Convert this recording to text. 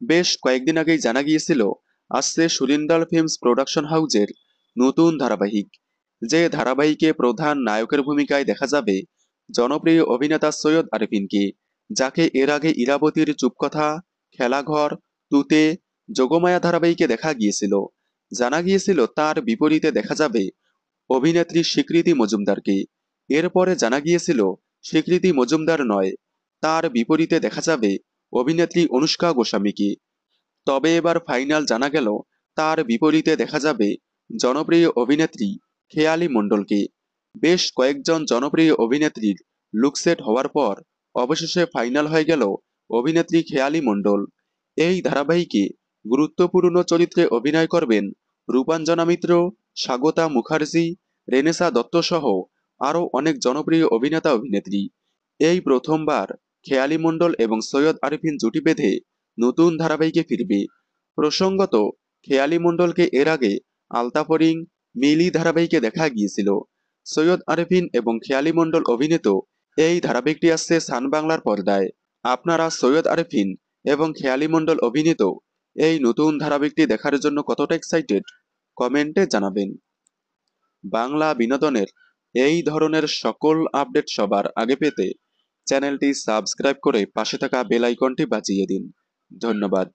বেশ কয়েকদিন আগেই জানা গিয়েছিল আসছে সুরিন্দাল ফিল্মস প্রোডাকশন হাউজের নতুন ধারাবাহিক, যে ধারাবাহিকে প্রধান নায়কের ভূমিকায় দেখা যাবে জনপ্রিয় অভিনেতা সৈয়দ আরিফিনকে, যাকে এর আগে ইরাবতীর চুপকথা, খেলাঘর, তুতে, যোগমায়া ধারাবাহিকে দেখা গিয়েছিল। জানা গিয়েছিল তার বিপরীতে দেখা যাবে অভিনেত্রী স্বীকৃতি মজুমদারকে। এরপরে জানা গিয়েছিল স্বীকৃতি মজুমদার নয়, তার বিপরীতে দেখা যাবে অভিনেত্রী অনুষ্কা গোস্বামীকে। তবে এবার ফাইনাল জানা গেল তার বিপরীতে দেখা যাবে জনপ্রিয় অভিনেত্রী খেয়ালি মণ্ডলকে। বেশ কয়েকজন জনপ্রিয় অভিনেত্রীর লুকসেট হওয়ার পর অবশেষে ফাইনাল হয়ে গেল অভিনেত্রী খেয়ালি মণ্ডল। এই ধারাবাহিকে গুরুত্বপূর্ণ চরিত্রে অভিনয় করবেন রূপাঞ্জনা মিত্র, স্বাগতা মুখার্জি, রেনেসা দত্ত সহ আরও অনেক জনপ্রিয় অভিনেতা অভিনেত্রী। এই প্রথমবার খেয়ালি মণ্ডল এবং সৈয়দ আরিফিন জুটি বেঁধে নতুন ধারাবাহিকে ফিরবে। প্রসঙ্গত, খেয়ালি মণ্ডলকে এর আগে আলতাফরিং, মিলি ধারাবাহিকে দেখা গিয়েছিল। সৈয়দ আরিফিন এবং খেয়ালি মণ্ডল অভিনীত এই ধারাবাহিকটি আসছে সান বাংলার পর্দায়। আপনারা সৈয়দ আরিফিন এবং খেয়ালি মণ্ডল অভিনীত এই নতুন ধারাবাহিকটি দেখার জন্য কতটা এক্সাইটেড কমেন্টে জানাবেন। বাংলা বিনোদনের এই ধরনের সকল আপডেট সবার আগে পেতে চ্যানেলটি সাবস্ক্রাইব করে পাশে থাকা বেল আইকনটি বাজিয়ে দিন। ধন্যবাদ।